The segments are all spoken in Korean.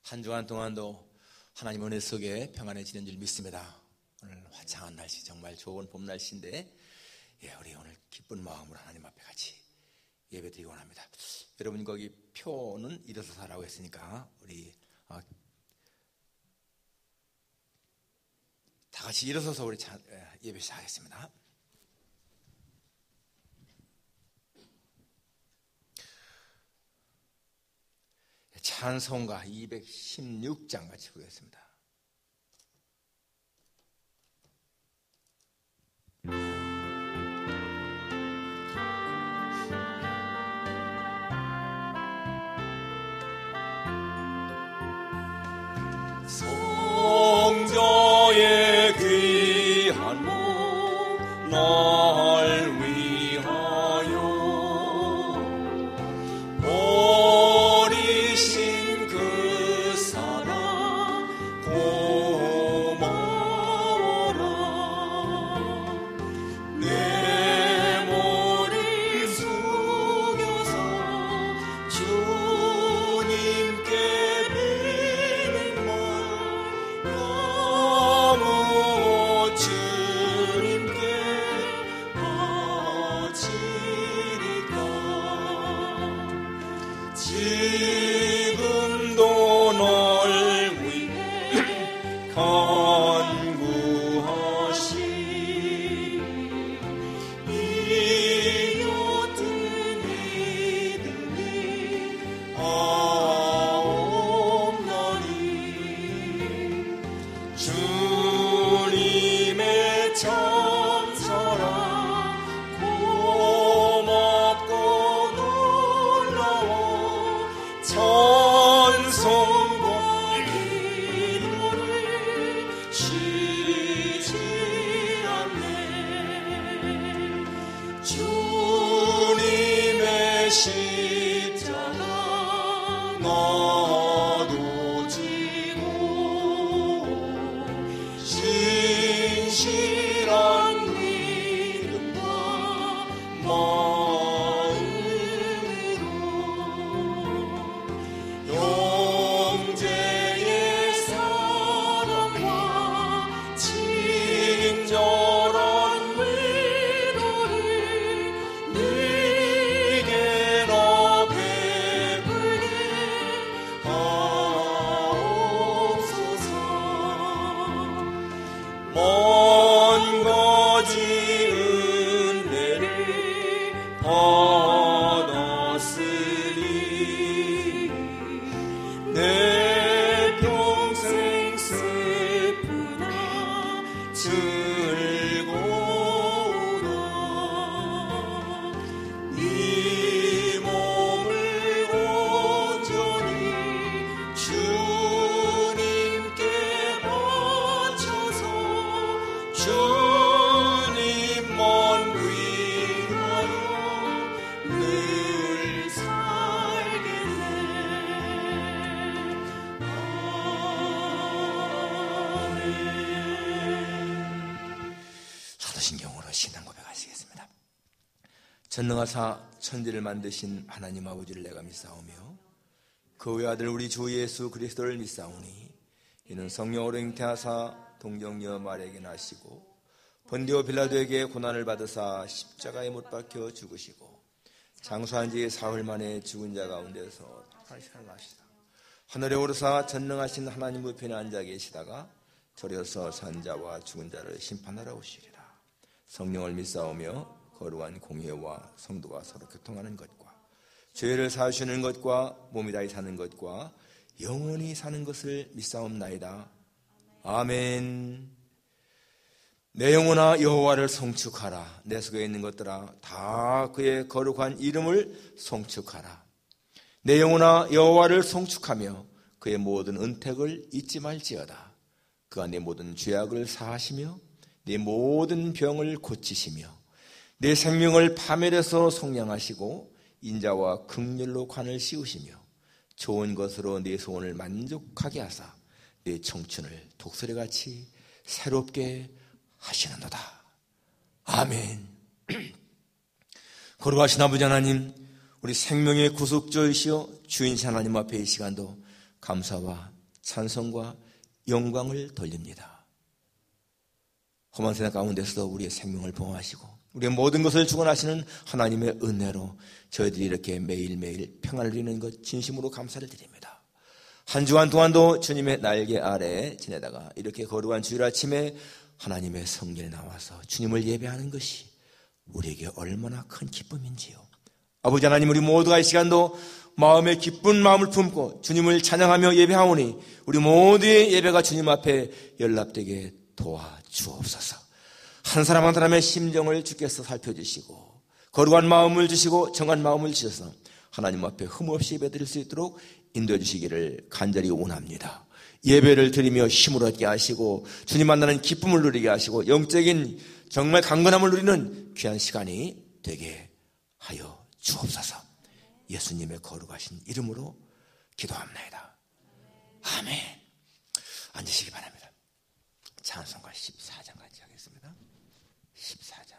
한 주간 동안도 하나님 은혜 속에 평안해지는 줄 믿습니다. 오늘 화창한 날씨, 정말 좋은 봄 날씨인데 우리 오늘 기쁜 마음으로 하나님 앞에 같이 예배드리고 원합니다. 여러분 거기 표는 일어서서 하라고 했으니까 우리 다 같이 일어서서 우리 예배 시작하겠습니다. 찬송가 216장 같이 보겠습니다. 성자의 귀한 몸 날 위하여 버리신 그 사랑 고마워라. 내 머리 숙여서 주님께 지금도 널 위해 간구하시 이 옅은 믿음이 없나니 주님의 참사랑 고맙고 놀라워 찬송과 기도를 쉬지 않네. 주님의 십자가 나도 지고 신실한 믿음과 형제의 사랑과 친절한 위로를 네게나 베풀게 하옵소서. 먼 가지 은혜를 받았으니 내 평생 슬프나 즐거우나 네 몸을 온전히 주님께 바쳐서 주님만 위하여 늘 살겠네. 사도신경으로 신앙 고백하시겠습니다. 전능하사 천지를 만드신 하나님 아버지를 내가 믿사오며 그 외아들 우리 주 예수 그리스도를 믿사오니 이는 성령으로 잉태하사 동정녀 마리아에게 나시고 본디오 빌라도에게 고난을 받으사 십자가에 못 박혀 죽으시고 장수한 지 사흘 만에 죽은 자 가운데서 다시 살아나시다. 하늘에 오르사 전능하신 하나님 우편에 앉아 계시다가 저려서 산 자와 죽은 자를 심판하러 오시리라. 성령을 믿사오며 거룩한 공회와 성도가 서로 교통하는 것과 죄를 사하시는 것과 몸이 다히 사는 것과 영원히 사는 것을 믿사옵나이다. 아멘. 내 영혼아 여호와를 송축하라. 내 속에 있는 것들아 다 그의 거룩한 이름을 송축하라. 내 영혼아 여호와를 송축하며 그의 모든 은택을 잊지 말지어다. 그가 내 모든 죄악을 사하시며 내 모든 병을 고치시며 내 생명을 파멸해서 속량하시고 인자와 긍휼로 관을 씌우시며 좋은 것으로 내 소원을 만족하게 하사 내 청춘을 독수리같이 새롭게 하시는도다. 아멘. 거룩하신 아버지 하나님, 우리 생명의 구속주이시여 주인신 하나님 앞에 이 시간도 감사와 찬송과 영광을 돌립니다. 험한 세상 가운데서도 우리의 생명을 보호하시고 우리의 모든 것을 주관하시는 하나님의 은혜로 저희들이 이렇게 매일매일 평안을 누리는 것 진심으로 감사를 드립니다. 한 주간 동안도 주님의 날개 아래에 지내다가 이렇게 거룩한 주일 아침에 하나님의 성전에 나와서 주님을 예배하는 것이 우리에게 얼마나 큰 기쁨인지요. 아버지 하나님, 우리 모두가 이 시간도 마음에 기쁜 마음을 품고 주님을 찬양하며 예배하오니 우리 모두의 예배가 주님 앞에 연락되게 도와주옵소서. 한 사람 한 사람의 심정을 주께서 살펴주시고 거룩한 마음을 주시고 정한 마음을 주셔서 하나님 앞에 흠없이 예배드릴 수 있도록 인도해 주시기를 간절히 원합니다. 예배를 드리며 힘을 얻게 하시고 주님 만나는 기쁨을 누리게 하시고 영적인 정말 강건함을 누리는 귀한 시간이 되게 하여 주옵소서. 예수님의 거룩하신 이름으로 기도합니다. 아멘. 앉으시기 바랍니다. 찬송가 14장 같이 하겠습니다. 14장.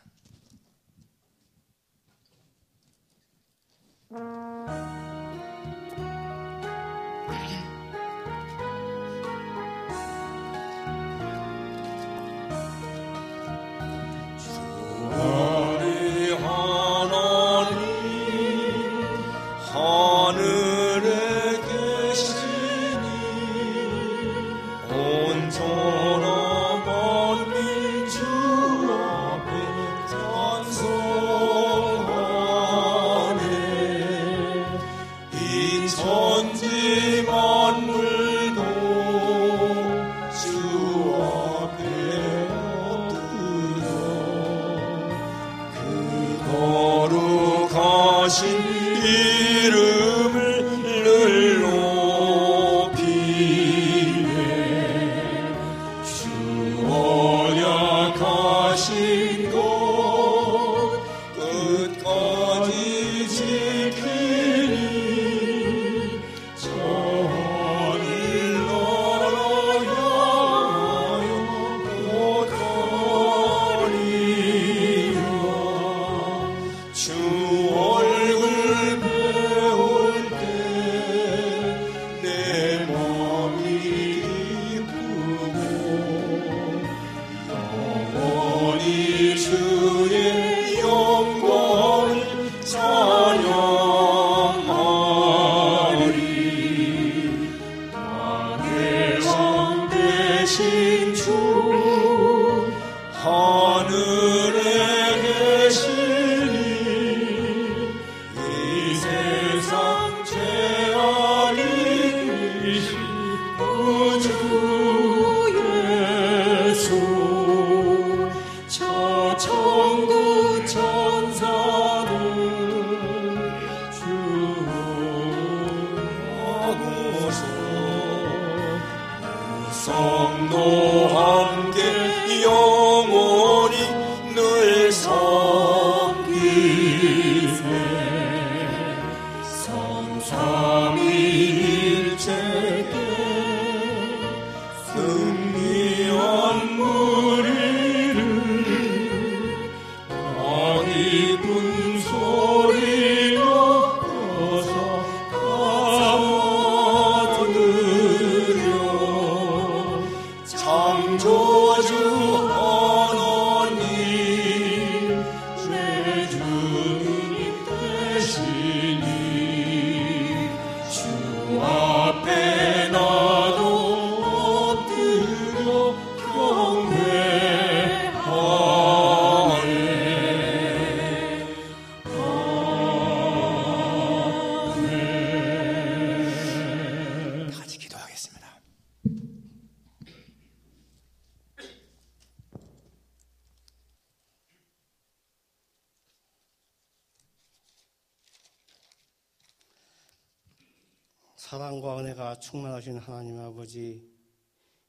우리 하나님 하늘에 계시니 온전한 만민 주 앞에 찬송하네. 이 천지 만물도 주 앞에 엎드려 그 거룩하신 이름을 늘 높이네. 주 언약하신 것 끝까지 지키니 저 하늘 나라 향하여 오가리라. 주 얼굴 배울 때 내 마음이 기쁘고 영원히 주의 영광을 찬양하리. 만의 왕 되신 주 하늘에 계시니 이 세상 죄악이 이신 우주 예수 저 천국 천사들 주하고서 성도 함께 영원히 늘 섬기세. 성삼위일체께 승리한 무리를 기쁜 소리가 커서 감아드려. 창조주 하나님 내 주님 되시니 주 앞에 나도 엎드려 경배하네. 아멘. 같이 기도하겠습니다. 사랑과 은혜가 충만하신 하나님 아버지,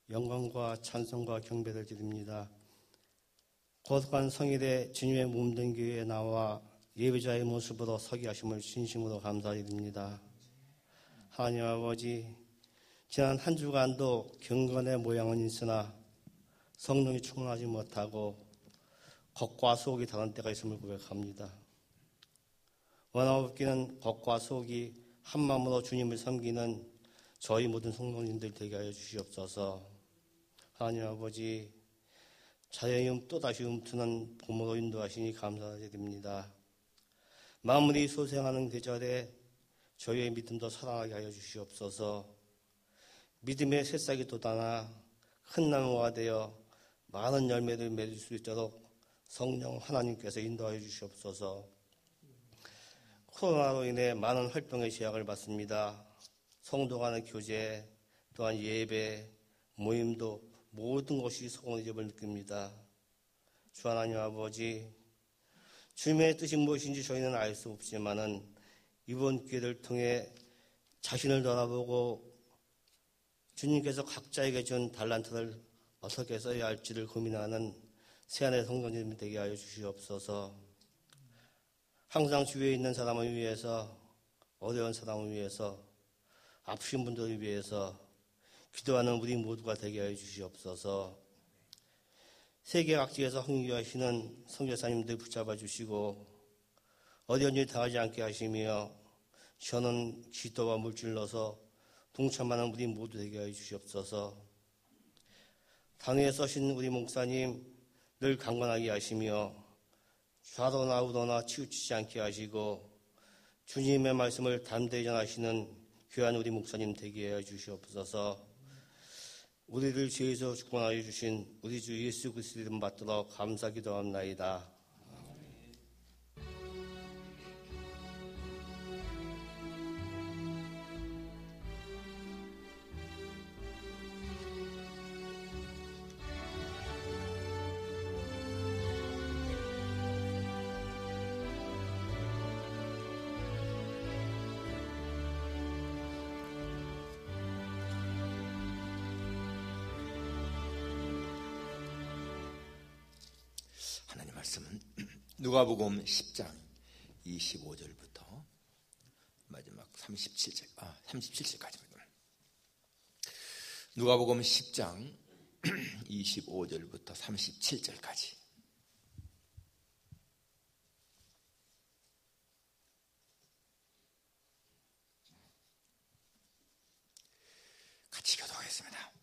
영광과 찬송과 경배를 드립니다. 거룩한 성일에 주님의 몸된 교회에 나와 예배자의 모습으로 서게 하심을 진심으로 감사드립니다. 하나님 아버지, 지난 한 주간도 경건의 모양은 있으나 성령이 충만하지 못하고 겉과 속이 다른 때가 있음을 고백합니다. 원하옵기는 겉과 속이 한 마음으로 주님을 섬기는 저희 모든 성도님들 되게 하여 주시옵소서. 하나님 아버지, 자연이 또다시 움트는 봄으로 인도하시니 감사드립니다. 마무리 소생하는 계절에 저희의 믿음도 살아나게 하여 주시옵소서. 믿음의 새싹이 돋아나 큰 나무가 되어 많은 열매를 맺을 수 있도록 성령 하나님께서 인도하여 주시옵소서. 코로나로 인해 많은 활동의 제약을 받습니다. 성도 간의 교제, 또한 예배, 모임도 모든 것이 소원의 집을 느낍니다. 주 하나님 아버지, 주님의 뜻이 무엇인지 저희는 알 수 없지만은 이번 기회를 통해 자신을 돌아보고 주님께서 각자에게 준 달란트를 어떻게 써야 할지를 고민하는 새하늘의 성도님 되게 하여 주시옵소서. 항상 주위에 있는 사람을 위해서, 어려운 사람을 위해서, 아프신 분들을 위해서 기도하는 우리 모두가 되게 하여 주시옵소서. 세계 각지에서 헌기하시는 선교사님들 붙잡아 주시고 어려운 일 당하지 않게 하시며 저는 기도와 물질로서 동참하는 우리 모두 되게 하여 주시옵소서. 단위에 서신 우리 목사님 늘 강건하게 하시며 좌로나 우로나 치우치지 않게 하시고 주님의 말씀을 담대히 전하시는 귀한 우리 목사님 되게 하여 주시옵소서. 우리를 죄에서 구원하여 주신 우리 주 예수 그리스도 이름 받들어 감사 기도합나이다. 하나님 말씀은 누가복음 10장 25절부터 마지막 37절까지입니다. 누가복음 10장 25절부터 37절까지. 같이 교도하겠습니다.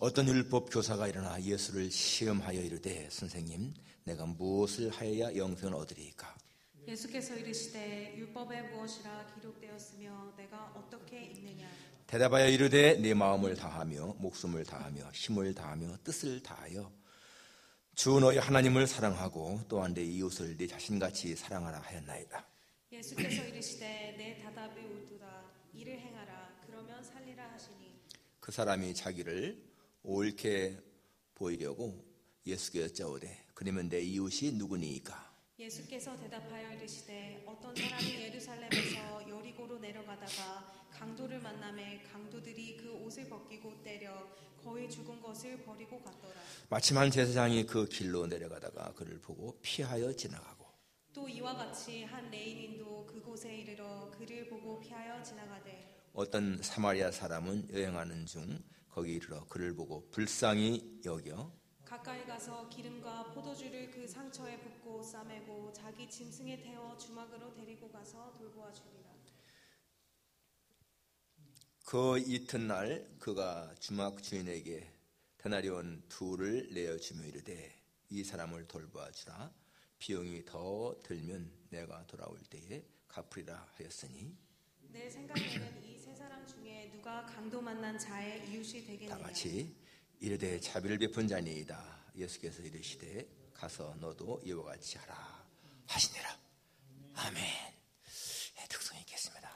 어떤 율법 교사가 일어나 예수를 시험하여 이르되 선생님 내가 무엇을 하여야 영생을 얻으리이까? 예수께서 이르시되 율법에 무엇이라 기록되었으며 내가 어떻게 읽느냐? 대답하여 이르되 네 마음을 다하며 목숨을 다하며 힘을 다하며 뜻을 다하여 주 너희 하나님을 사랑하고 또한 내 이웃을 네 자신같이 사랑하라 하였나이다. 예수께서 이르시되 내 답답이 옳도다. 이를 행하라. 그러면 살리라 하시니 그 사람이 자기를 옳게 보이려고 예수께 여짜오되 그러면 내 이웃이 누구니이까? 예수께서 대답하여 이르시되 어떤 사람이 예루살렘에서 여리고로 내려가다가 강도를 만나매 강도들이 그 옷을 벗기고 때려 거의 죽은 것을 버리고 갔더라. 마침 한 제사장이 그 길로 내려가다가 그를 보고 피하여 지나가고 또 이와 같이 한 레위인도 그곳에 이르러 그를 보고 피하여 지나가되 어떤 사마리아 사람은 여행하는 중 거기 이르러 그를 보고 불쌍히 여겨 가까이 가서 기름과 포도주를 그 상처에 붓고 싸매고 자기 짐승에 태워 주막으로 데리고 가서 돌보아 주리라. 그 이튿날 그가 주막 주인에게 데나리온 2를 내어주며 이르되 이 사람을 돌보아 주라. 비용이 더 들면 내가 돌아올 때에 갚으리라 하였으니 내 생각에는 이 세 사람 중에 누가 강도 만난 자의 이웃이 되겠느냐? 다 같이 이르되 자비를 베푼 자니이다. 예수께서 이르시되 가서 너도 이와 같이 하라 하시니라. 아멘. 특성이 있겠습니다.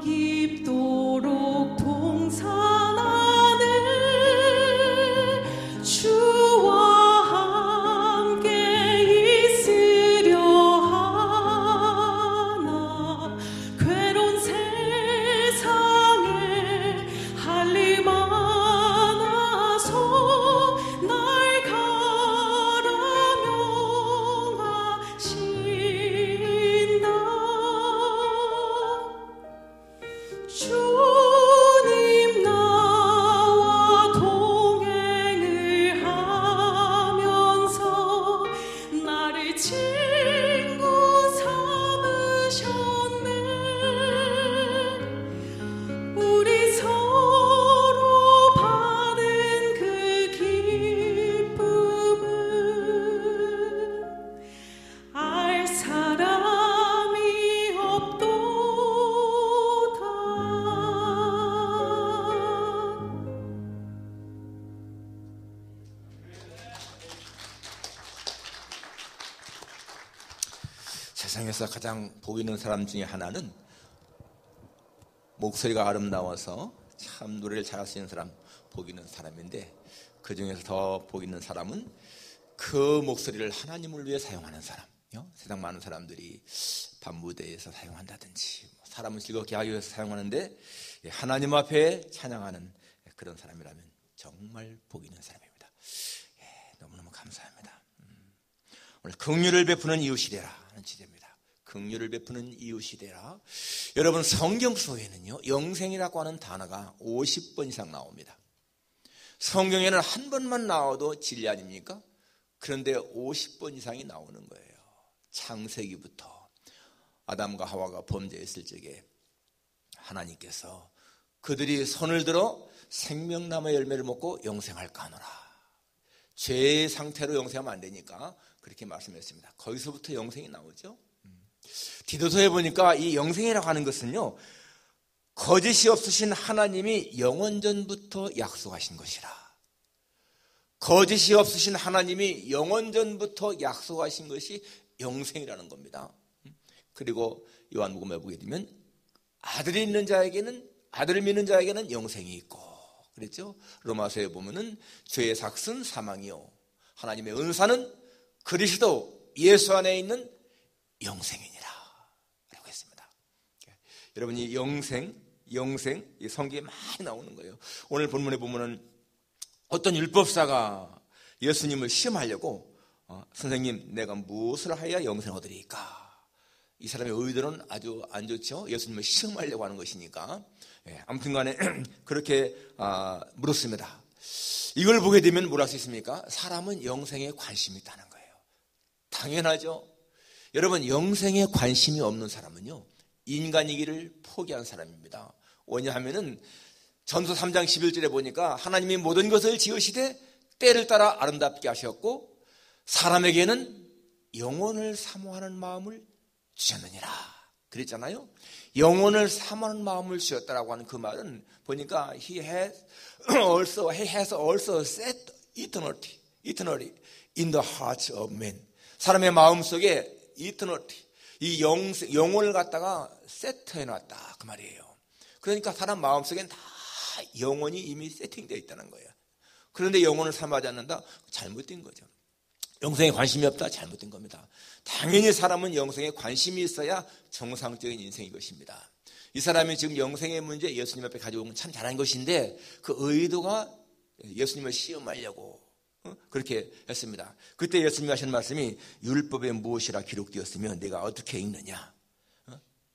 깊도록 동산하네 주와 함께 있으려 하나 괴로운 세상에 할 일 많아서 날 가라 명하신다 주님 나와 동행을 하면서 나를 친구 삼으셨네 우리 서로 받은 그 기쁨은 알 사람이 없도다. 세상에서 가장 복 있는 사람 중에 하나는 목소리가 아름다워서 참 노래를 잘할 수 있는 사람, 복 있는 사람인데, 그 중에서 더 복 있는 사람은 그 목소리를 하나님을 위해 사용하는 사람. 세상 많은 사람들이 밤무대에서 사용한다든지 사람을 즐겁게 하기 위해서 사용하는데, 하나님 앞에 찬양하는 그런 사람이라면 정말 복 있는 사람입니다. 너무너무 감사합니다. 오늘 긍휼을 베푸는 이웃이되라 하는 주제입니다. 긍휼을 베푸는 이웃이되라. 여러분, 성경 속에는요 영생이라고 하는 단어가 50번 이상 나옵니다. 성경에는 한 번만 나와도 진리 아닙니까? 그런데 50번 이상이 나오는 거예요. 창세기부터 아담과 하와가 범죄했을 적에 하나님께서 그들이 손을 들어 생명나무의 열매를 먹고 영생할까 하노라. 죄의 상태로 영생하면 안 되니까 그렇게 말씀했습니다. 거기서부터 영생이 나오죠. 디도서에 보니까 이 영생이라고 하는 것은요, 거짓이 없으신 하나님이 영원전부터 약속하신 것이라. 거짓이 없으신 하나님이 영원전부터 약속하신 것이 영생이라는 겁니다. 그리고 요한복음에 보게 되면 아들이 있는 자에게는, 아들을 믿는 자에게는 영생이 있고, 그랬죠. 로마서에 보면은 죄의 삭은 사망이요 하나님의 은사는 그리스도 예수 안에 있는 영생이니라 라고 했습니다. 여러분, 이 영생 이 성경에 많이 나오는 거예요. 오늘 본문에 보면은 어떤 율법사가 예수님을 시험하려고 선생님, 내가 무엇을 하여야 영생을 얻으리까? 이 사람의 의도는 아주 안 좋죠. 예수님을 시험하려고 하는 것이니까. 아무튼 간에 그렇게 물었습니다. 이걸 보게 되면 뭘 할 수 있습니까? 사람은 영생에 관심이 있다는 거예요. 당연하죠. 여러분, 영생에 관심이 없는 사람은요, 인간이기를 포기한 사람입니다. 왜냐하면은 전서 3장 11절에 보니까 하나님이 모든 것을 지으시되 때를 따라 아름답게 하셨고 사람에게는 영혼을 사모하는 마음을 주셨느니라 그랬잖아요. 영혼을 사모하는 마음을 주셨다라고 하는 그 말은 보니까 He has also set eternally in the hearts of men. 사람의 마음속에 eternity, 이 영혼을 갖다가 세트해놨다 그 말이에요. 그러니까 사람 마음속엔 다 영혼이 이미 세팅되어 있다는 거예요. 그런데 영혼을 사모하지 않는다? 잘못된 거죠. 영생에 관심이 없다? 잘못된 겁니다. 당연히 사람은 영생에 관심이 있어야 정상적인 인생인 것입니다. 이 사람이 지금 영생의 문제 예수님 앞에 가지고 온 건 참 잘한 것인데 그 의도가 예수님을 시험하려고 그렇게 했습니다. 그때 예수님이 하신 말씀이 율법에 무엇이라 기록되었으면 내가 어떻게 읽느냐.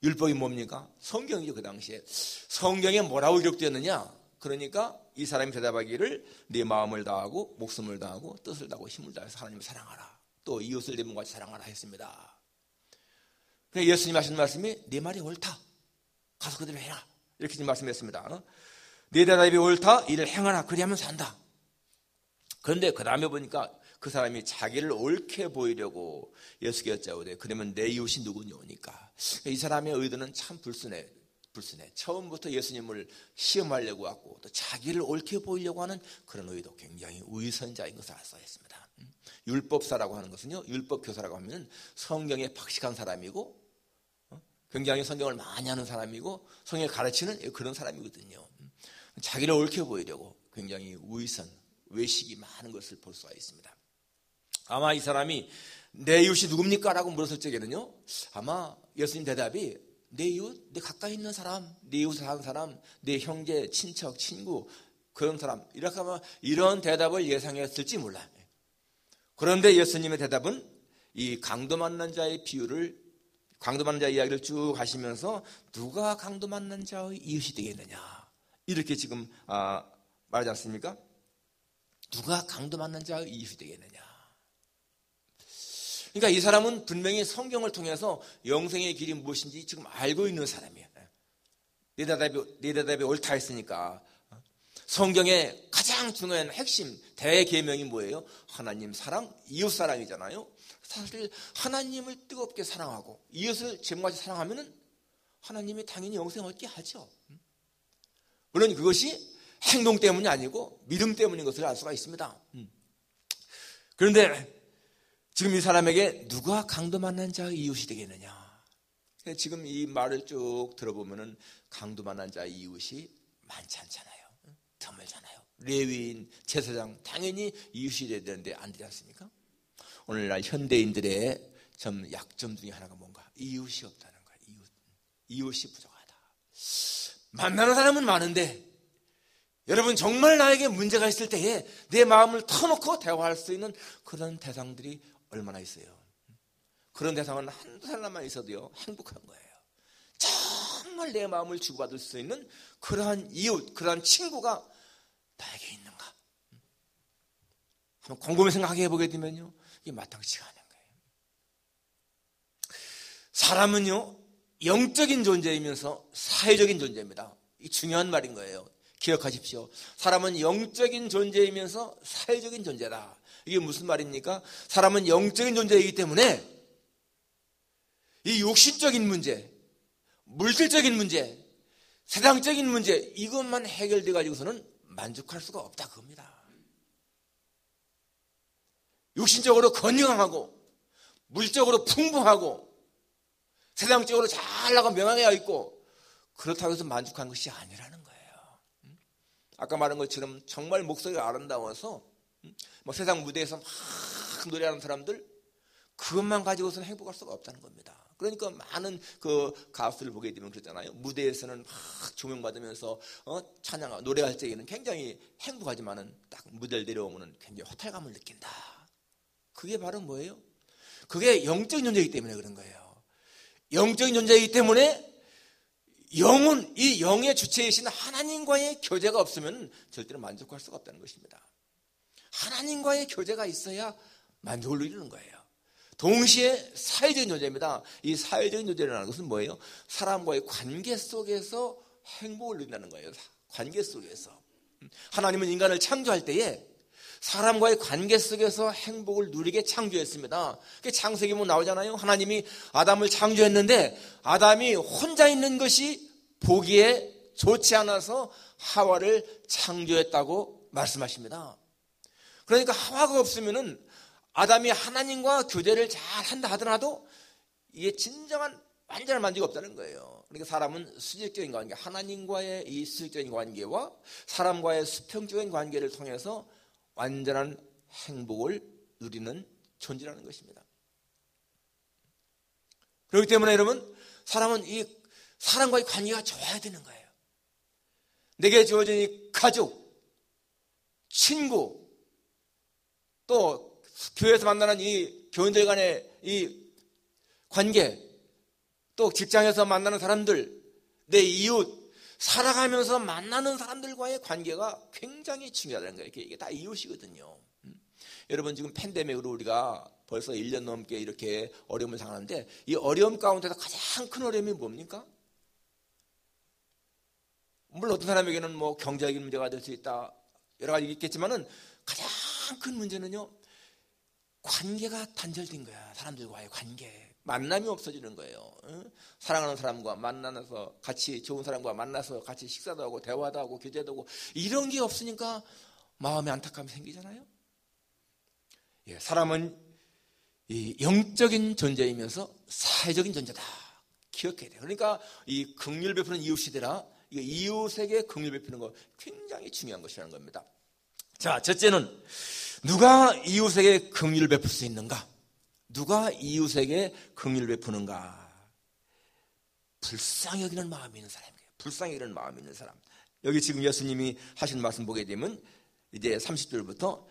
율법이 뭡니까? 성경이죠. 그 당시에 성경에 뭐라고 기록되었느냐. 그러니까 이 사람이 대답하기를 네 마음을 다하고 목숨을 다하고 뜻을 다하고 힘을 다해서 하나님을 사랑하라. 또 이웃을 내 몸같이 사랑하라 했습니다. 그러니까 예수님이 하신 말씀이 네 말이 옳다. 가서 그대로 해라. 이렇게 지금 말씀했습니다. 네 대답이 옳다. 이를 행하라. 그리하면 산다. 그런데 그 다음에 보니까 그 사람이 자기를 옳게 보이려고 예수께 여짜오되 그러면 내 이웃이 누구냐니까. 이 사람의 의도는 참 불순해. 처음부터 예수님을 시험하려고 왔고 또 자기를 옳게 보이려고 하는 그런 의도, 굉장히 위선자인 것을 알 수 있습니다. 율법사라고 하는 것은요, 율법교사라고 하면 성경에 박식한 사람이고 굉장히 성경을 많이 하는 사람이고 성경을 가르치는 그런 사람이거든요. 자기를 옳게 보이려고 굉장히 우의선, 외식이 많은 것을 볼 수가 있습니다. 아마 이 사람이 내 이웃이 누굽니까? 라고 물었을 적에는요, 아마 예수님 대답이 내 이웃, 내 가까이 있는 사람, 내 이웃에 사는 사람, 내 형제, 친척, 친구, 그런 사람, 이렇게 하면 이런 대답을 예상했을지 몰라요. 그런데 예수님의 대답은 이 강도 만난 자의 비유를, 강도 만난 자 이야기를 쭉 하시면서 누가 강도 만난 자의 이웃이 되겠느냐, 이렇게 지금 말하지 않습니까? 누가 강도 만난 자의 이웃이 되겠느냐. 그러니까 이 사람은 분명히 성경을 통해서 영생의 길이 무엇인지 지금 알고 있는 사람이에요. 내 대답이 옳다 했으니까. 성경의 가장 중요한 핵심 대계명이 뭐예요? 하나님 사랑, 이웃 사랑이잖아요. 사실 하나님을 뜨겁게 사랑하고 이웃을 제물같이 사랑하면은 하나님이 당연히 영생을 얻게 하죠. 물론 그것이 행동 때문이 아니고 믿음 때문인 것을 알 수가 있습니다. 그런데 지금 이 사람에게 누가 강도 만난 자의 이웃이 되겠느냐. 지금 이 말을 쭉 들어보면은 강도 만난 자의 이웃이 많지 않잖아요. 드물잖아요. 레위인, 제사장 당연히 이웃이 돼야 되는데 안 되지 않습니까? 오늘날 현대인들의 좀 약점 중에 하나가 뭔가? 이웃이 없다는 거예요. 이웃이 부족하다. 만나는 사람은 많은데 여러분 정말 나에게 문제가 있을 때에 내 마음을 터놓고 대화할 수 있는 그런 대상들이 얼마나 있어요. 그런 대상은 한두 사람만 있어도요 행복한 거예요. 정말 내 마음을 주고받을 수 있는 그러한 이웃, 그러한 친구가 나에게 있는가? 한번 곰곰이 생각해 보게 되면요 이게 마땅치가 않은 거예요. 사람은요 영적인 존재이면서 사회적인 존재입니다. 이 중요한 말인 거예요. 기억하십시오. 사람은 영적인 존재이면서 사회적인 존재다. 이게 무슨 말입니까? 사람은 영적인 존재이기 때문에 이 육신적인 문제, 물질적인 문제, 세상적인 문제, 이것만 해결돼 가지고서는 만족할 수가 없다 그겁니다. 육신적으로 건강하고 물적으로 풍부하고 세상적으로 잘나가 명랑해 있고 그렇다고 해서 만족한 것이 아니라는 거예요. 아까 말한 것처럼 정말 목소리가 아름다워서 뭐 세상 무대에서 막 노래하는 사람들 그것만 가지고서는 행복할 수가 없다는 겁니다. 그러니까 많은 그 가수를 보게 되면 그렇잖아요. 무대에서는 막 조명받으면서 찬양하고 노래할 때에는 굉장히 행복하지만은 딱 무대를 내려오면은 굉장히 허탈감을 느낀다. 그게 바로 뭐예요? 그게 영적인 존재이기 때문에 그런 거예요. 영적인 존재이기 때문에 영은 이 영의 주체이신 하나님과의 교제가 없으면 절대로 만족할 수가 없다는 것입니다. 하나님과의 교제가 있어야 만족을 누리는 거예요. 동시에 사회적인 존재입니다. 이 사회적인 존재라는 것은 뭐예요? 사람과의 관계 속에서 행복을 누린다는 거예요. 관계 속에서. 하나님은 인간을 창조할 때에 사람과의 관계 속에서 행복을 누리게 창조했습니다. 창세기 보면 나오잖아요. 하나님이 아담을 창조했는데 아담이 혼자 있는 것이 보기에 좋지 않아서 하와를 창조했다고 말씀하십니다. 그러니까 하와가 없으면은 아담이 하나님과 교제를 잘 한다 하더라도 이게 진정한 완전한 만족이 없다는 거예요. 그러니까 사람은 수직적인 관계, 하나님과의 이 수직적인 관계와 사람과의 수평적인 관계를 통해서 완전한 행복을 누리는 존재라는 것입니다. 그렇기 때문에 여러분, 사람은 이 사람과의 관계가 좋아야 되는 거예요. 내게 주어진 이 가족, 친구, 또 교회에서 만나는 이 교인들 간의 이 관계, 또 직장에서 만나는 사람들, 내 이웃, 살아가면서 만나는 사람들과의 관계가 굉장히 중요하다는 거예요. 이게 다 이웃이거든요. 여러분 지금 팬데믹으로 우리가 벌써 1년 넘게 이렇게 어려움을 당하는데 이 어려움 가운데서 가장 큰 어려움이 뭡니까? 물론 어떤 사람에게는 뭐 경제적인 문제가 될 수 있다. 여러 가지 있겠지만은 가장 큰 문제는요. 관계가 단절된 거야. 사람들과의 관계. 만남이 없어지는 거예요. 사랑하는 사람과 만나서 같이 좋은 사람과 만나서 같이 식사도 하고 대화도 하고 교제도 하고 이런 게 없으니까 마음에 안타까움이 생기잖아요. 사람은 이 영적인 존재이면서 사회적인 존재다. 기억해야 돼요. 그러니까 이 긍휼 베푸는 이웃이되라, 이웃에게 긍휼 베푸는 거 굉장히 중요한 것이라는 겁니다. 자, 첫째는 누가 이웃에게 긍휼을 베풀 수 있는가? 누가 이웃에게 긍휼을 베푸는가? 불쌍히 여기는 마음이 있는 사람이에요. 불쌍히 여기는 마음이 있는 사람. 여기 지금 예수님이 하신 말씀 보게 되면 이제 30절부터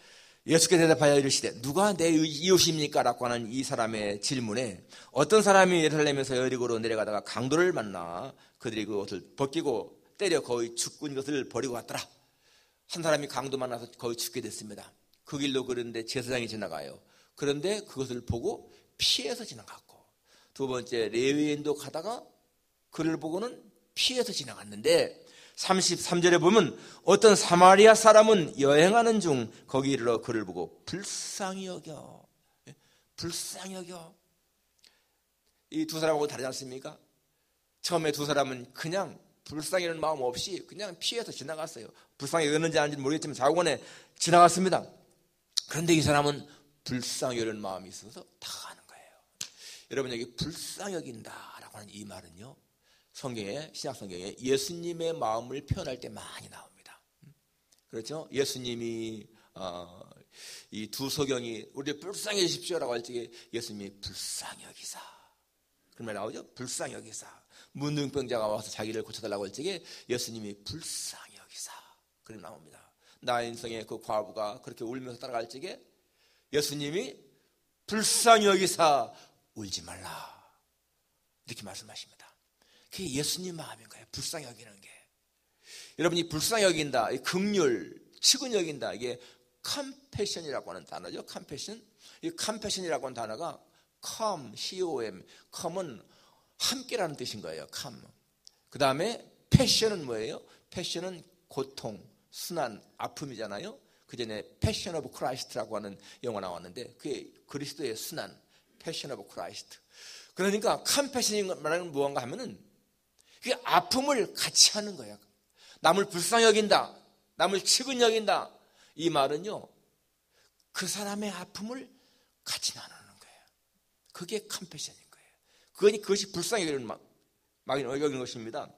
예수께서 대답하여 이르시되 누가 내 이웃입니까? 라고 하는 이 사람의 질문에 어떤 사람이 예루살렘에서 여리고로 내려가다가 강도를 만나 그들이 그 옷을 벗기고 때려 거의 죽은 것을 버리고 갔더라. 한 사람이 강도 만나서 거의 죽게 됐습니다. 그 길로 그런데 제사장이 지나가요. 그런데 그것을 보고 피해서 지나갔고, 두 번째 레위인도 가다가 그를 보고는 피해서 지나갔는데 33절에 보면 어떤 사마리아 사람은 여행하는 중 거기 이르러 그를 보고 불쌍히 여겨. 불쌍히 여겨. 이 두 사람하고 다르지 않습니까? 처음에 두 사람은 그냥 불쌍히 여기는 마음 없이 그냥 피해서 지나갔어요. 불쌍히 여겼는지 아닌지 모르겠지만 자고간에 지나갔습니다. 그런데 이 사람은 불쌍히 여기는 마음이 있어서 다가가는 거예요. 여러분, 여기 불쌍히 여긴다라고 하는 이 말은요, 성경에, 신약 성경에 예수님의 마음을 표현할 때 많이 나옵니다. 그렇죠? 예수님이 이 두 소경이 우리 불쌍히 여기십시오라고 할 적에 예수님이 불쌍히 여기사, 그런 말 나오죠? 불쌍히 여기사. 문둥병자가 와서 자기를 고쳐달라고 할 적에 예수님이 불쌍히 여기사, 그런 나옵니다. 나인성의 그 과부가 그렇게 울면서 따라갈 적에 예수님이 불쌍히 여기사 울지 말라, 이렇게 말씀하십니다. 그게 예수님 마음인 거예요. 불쌍히 여기는 게. 여러분이 불쌍히 여긴다, 긍휼, 측은 여긴다, 이게 컴패션이라고 하는 단어죠. 컴패션. 이 컴패션이라고 하는 단어가 com, com, com은 함께라는 뜻인 거예요. com. 그 다음에 패션은 뭐예요? 패션은 고통, 순환, 아픔이잖아요. 그 전에 패션 오브 크라이스트라고 하는 영화 나왔는데 그게 그리스도의 순환, 패션 오브 크라이스트. 그러니까 컴패션이 말하는 무언가 하면은 그게 아픔을 같이 하는 거예요. 남을 불쌍히 여긴다, 남을 측은 여긴다. 이 말은요, 그 사람의 아픔을 같이 나누는 거예요. 그게 컴패션인 거예요. 그것이 불쌍히 여기는 것입니다.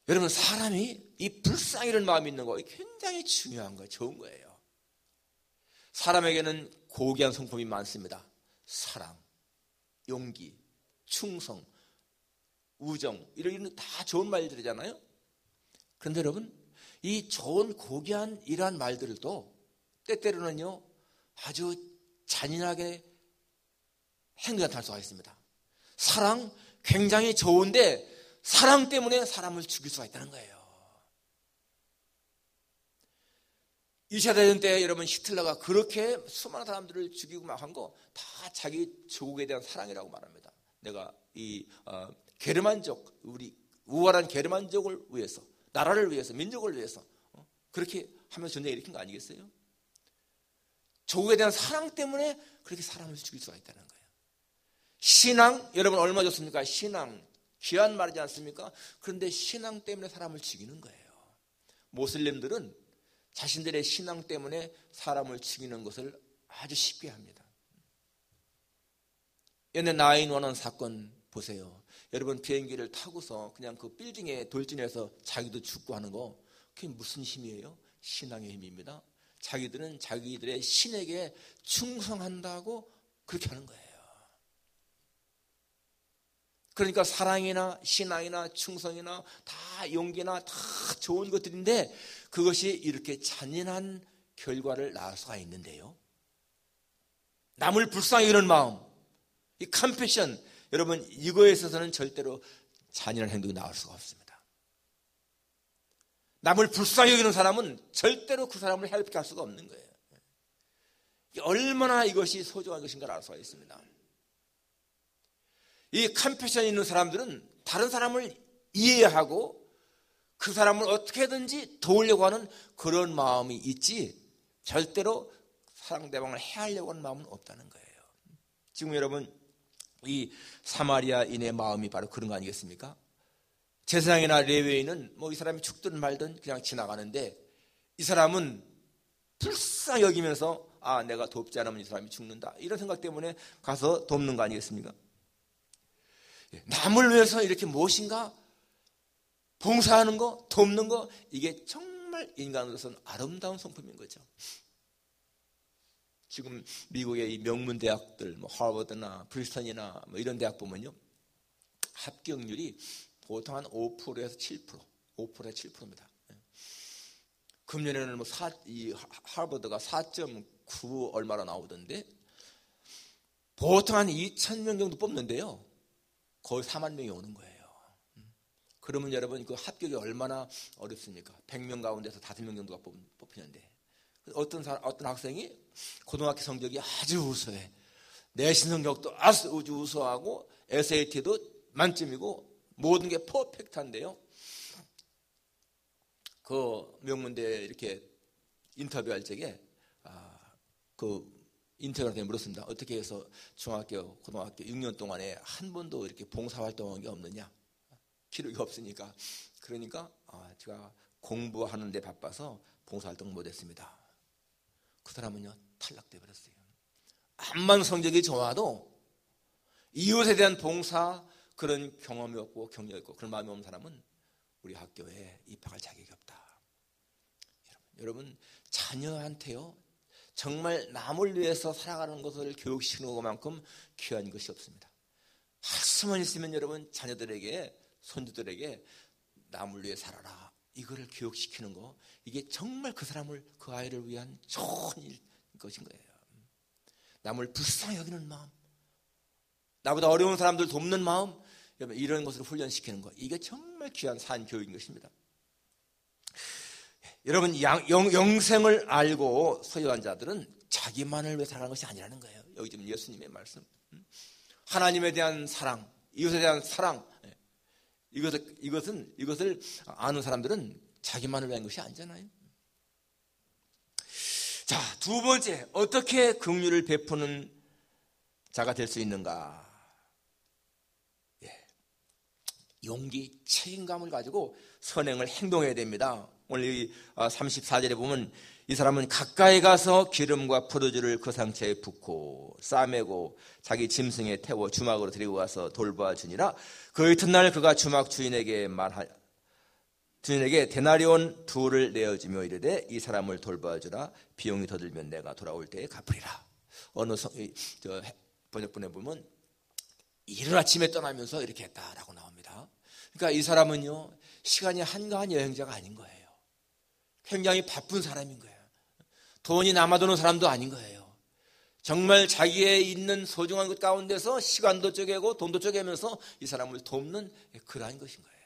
여러분, 사람이 이 불쌍히 여기는 마음이 있는 거 굉장히 중요한 거예요. 좋은 거예요. 사람에게는 고귀한 성품이 많습니다. 사랑, 용기, 충성, 우정, 이런 다 좋은 말들이잖아요. 그런데 여러분, 이 좋은 고귀한 이러한 말들도 때때로는요 아주 잔인하게 행동할 수가 있습니다. 사랑 굉장히 좋은데 사랑 때문에 사람을 죽일 수가 있다는 거예요. 2차 대전 때 여러분, 히틀러가 그렇게 수많은 사람들을 죽이고 막 한 거 다 자기 조국에 대한 사랑이라고 말합니다. 내가 이 게르만족, 우리 우월한 게르만족을 위해서, 나라를 위해서, 민족을 위해서 그렇게 하면서 전쟁을 일으킨 거 아니겠어요? 조국에 대한 사랑 때문에 그렇게 사람을 죽일 수가 있다는 거예요. 신앙, 여러분 얼마 좋습니까? 신앙, 귀한 말이지 않습니까? 그런데 신앙 때문에 사람을 죽이는 거예요. 모슬림들은 자신들의 신앙 때문에 사람을 죽이는 것을 아주 쉽게 합니다. 옛날 911 사건 보세요. 여러분, 비행기를 타고서 그냥 그 빌딩에 돌진해서 자기도 죽고 하는 거, 그게 무슨 힘이에요? 신앙의 힘입니다. 자기들은 자기들의 신에게 충성한다고 그렇게 하는 거예요. 그러니까 사랑이나 신앙이나 충성이나 다 용기나 다 좋은 것들인데 그것이 이렇게 잔인한 결과를 낳을 수가 있는데요. 남을 불쌍히 여기는 마음, 이 컴패션, 여러분 이거에 있어서는 절대로 잔인한 행동이 나올 수가 없습니다. 남을 불쌍히 여기는 사람은 절대로 그 사람을 해롭게 할 수가 없는 거예요. 얼마나 이것이 소중한 것인가를 알 수가 있습니다. 이 컴패션 있는 사람들은 다른 사람을 이해하고 그 사람을 어떻게든지 도우려고 하는 그런 마음이 있지 절대로 상대방을 해하려고 하는 마음은 없다는 거예요. 지금 여러분, 이 사마리아인의 마음이 바로 그런 거 아니겠습니까? 제사장이나 레위인은 뭐 이 사람이 죽든 말든 그냥 지나가는데 이 사람은 불쌍히 여기면서 내가 돕지 않으면 이 사람이 죽는다, 이런 생각 때문에 가서 돕는 거 아니겠습니까? 남을 위해서 이렇게 무엇인가 봉사하는 거, 돕는 거, 이게 정말 인간으로서는 아름다운 성품인 거죠. 지금 미국의 이 명문 대학들, 뭐 하버드나 프린스턴이나 뭐 이런 대학 보면요, 합격률이 보통 한 5%에서 7%, 5%에서 7%입니다. 금년에는 뭐 이 하버드가 4.9 얼마나 나오던데, 보통 한 2,000명 정도 뽑는데요, 거의 4만 명이 오는 거예요. 그러면 여러분 그 합격이 얼마나 어렵습니까? 100명 가운데서 5명 정도가 뽑히는데, 어떤 학생이 고등학교 성적이 아주 우수해, 내신 성적도 아주 우수하고 SAT도 만점이고 모든 게 퍼펙트한데요, 그 명문대 이렇게 인터뷰할 적에 그 인터뷰한테 물었습니다. 어떻게 해서 중학교, 고등학교 6년 동안에 한 번도 이렇게 봉사활동한 게 없느냐? 기록이 없으니까. 그러니까 제가 공부하는 데 바빠서 봉사활동 못했습니다. 그 사람은요, 탈락돼 버렸어요. 암만 성적이 좋아도 이웃에 대한 봉사, 그런 경험이 없고 경력이 없고 그런 마음이 없는 사람은 우리 학교에 입학할 자격이 없다. 여러분, 자녀한테요, 정말 남을 위해서 살아가는 것을 교육시키는 것만큼 귀한 것이 없습니다. 할 수만 있으면 여러분, 자녀들에게, 손주들에게 남을 위해 살아라, 이거를 교육시키는 거, 이게 정말 그 사람을, 그 아이를 위한 좋은 일 것인 거예요. 남을 불쌍히 여기는 마음, 나보다 어려운 사람들 돕는 마음, 이런 것을 훈련시키는 거, 이게 정말 귀한 산 교육인 것입니다. 여러분, 영생을 알고 소유한 자들은 자기만을 위해 살아가는 것이 아니라는 거예요. 여기 지금 예수님의 말씀, 하나님에 대한 사랑, 이웃에 대한 사랑, 이것을 아는 사람들은 자기만을 위한 것이 아니잖아요. 자, 두 번째, 어떻게 긍휼을 베푸는 자가 될 수 있는가? 용기, 책임감을 가지고 선행을 행동해야 됩니다. 오늘 이 34절에 보면 이 사람은 가까이 가서 기름과 포도주를 그 상처에 붓고 싸매고 자기 짐승에 태워 주막으로 데리고 가서 돌보아 주니라. 그 이튿날 그가 주막 주인에게 데나리온 2를 내어주며 이르되 이 사람을 돌보아 주라. 비용이 더 들면 내가 돌아올 때에 갚으리라. 어느 번역본에 보면 이른 아침에 떠나면서 이렇게 했다라고 나옵니다. 그러니까 이 사람은요, 시간이 한가한 여행자가 아닌 거예요. 굉장히 바쁜 사람인 거예요. 돈이 남아도는 사람도 아닌 거예요. 정말 자기의 있는 소중한 것 가운데서 시간도 쪼개고 돈도 쪼개면서 이 사람을 돕는 그러한 것인 거예요.